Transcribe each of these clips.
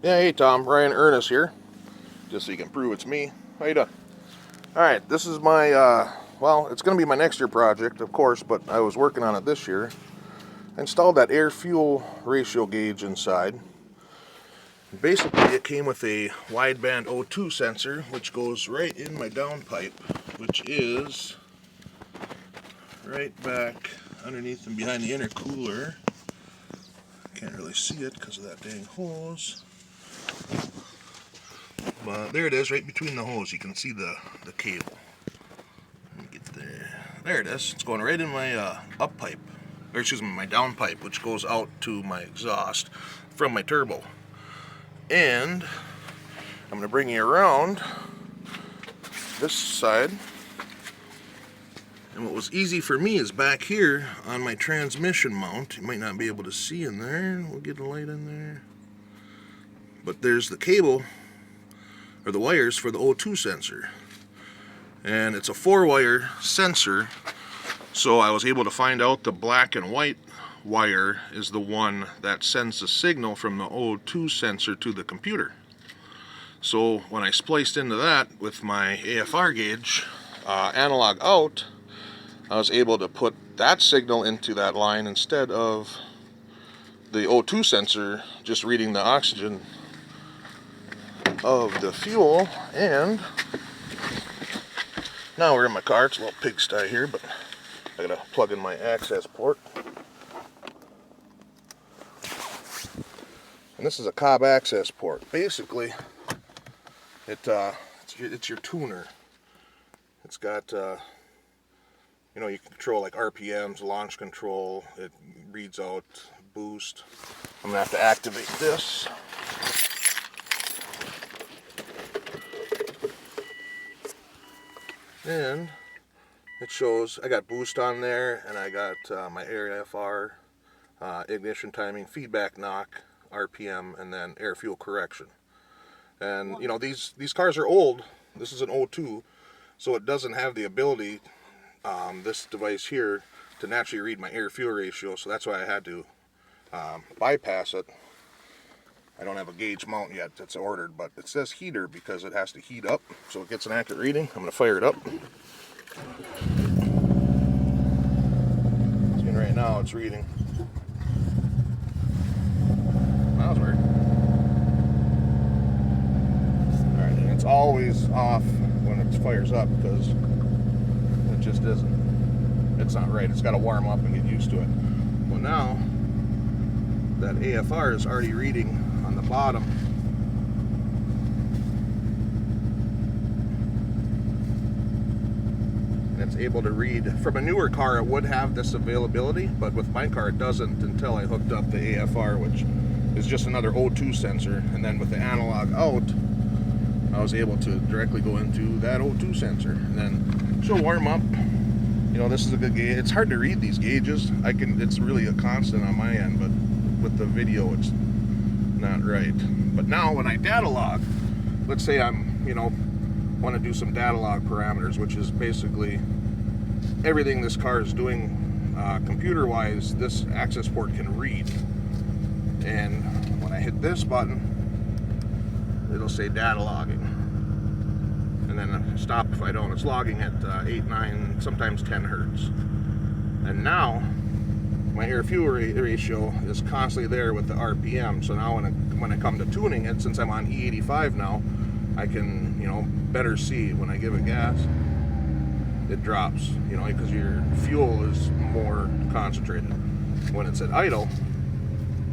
Yeah, hey Tom, Ryan Ernest here. Just so you can prove it's me. How you doing? Alright, this is my, well, it's going to be my next year project, of course, but I was working on it this year. I installed that air-fuel ratio gauge inside. Basically, it came with a wideband O2 sensor, which goes right in my downpipe, which is right back underneath and behind the intercooler. Can't really see it because of that dang hose. But there it is, right between the hose. You can see the cable. Let me get there. There it is. It's going right in my up pipe, or excuse me, my down pipe, which goes out to my exhaust from my turbo. And I'm going to bring you around this side. And what was easy for me is back here on my transmission mount. You might not be able to see in there. We'll get a light in there. But there's the cable, or the wires for the O2 sensor. And it's a 4-wire sensor, so I was able to find out the black and white wire is the one that sends the signal from the O2 sensor to the computer. So when I spliced into that with my AFR gauge analog out, I was able to put that signal into that line instead of the O2 sensor just reading the oxygen of the fuel. And now we're in my car. It's a little pigsty here, but I gotta plug in my access port. And this is a Cobb access port. Basically, it's your tuner. It's got you know, you can control like RPMs, launch control. It reads out boost. I'm gonna have to activate this. And it shows I got boost on there, and I got my AFR, ignition timing, feedback knock, RPM, and then air fuel correction. And you know, these cars are old. This is an O2, so it doesn't have the ability, this device here, to naturally read my air fuel ratio. So that's why I had to bypass it. I don't have a gauge mount yet that's ordered, but it says heater because it has to heat up so it gets an accurate reading. I'm going to fire it up. See, right now it's reading. That was weird. Alright, and it's always off when it fires up because it just isn't. It's not right. It's got to warm up and get used to it. Well, now that AFR is already reading on the bottom. And it's able to read. From a newer car, it would have this availability, but with my car, it doesn't until I hooked up the AFR, which is just another O2 sensor. And then with the analog out, I was able to directly go into that O2 sensor. And then she'll warm up. You know, this is a good gauge. It's hard to read these gauges. It's really a constant on my end, but with the video, it's not right. But now when I data log, let's say I'm, you know, want to do some data log parameters, which is basically everything this car is doing computer wise, this access port can read. And when I hit this button, it'll say data logging, and then stop if I don't. It's logging at 8, 9, sometimes 10 hertz. And now my air fuel ratio is constantly there with the RPM. So now when I come to tuning it, since I'm on E85 now, I can, you know, better see when I give it gas, it drops, you know, because your fuel is more concentrated. When it's at idle,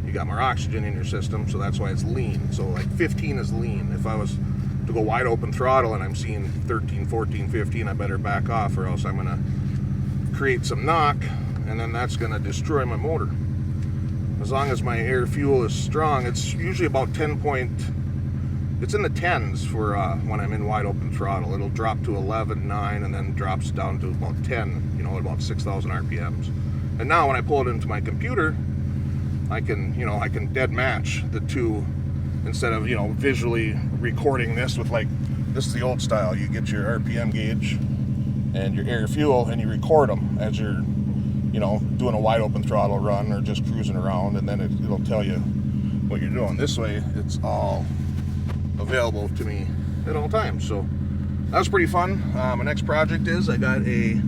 you got more oxygen in your system, so that's why it's lean. So like 15 is lean. If I was to go wide open throttle and I'm seeing 13, 14, 15, I better back off, or else I'm gonna create some knock, and then that's going to destroy my motor. As long as my air fuel is strong, it's usually about 10 point, it's in the 10s for when I'm in wide open throttle. It'll drop to 11, 9, and then drops down to about 10, you know, about 6,000 RPMs. And now when I pull it into my computer, I can, you know, I can dead match the two, instead of, you know, visually recording this with, like, this is the old style. You get your RPM gauge and your air fuel, and you record them as you're, you know, doing a wide open throttle run or just cruising around, and then it'll tell you what you're doing. This way, it's all available to me at all times. So that was pretty fun. My next project is I got a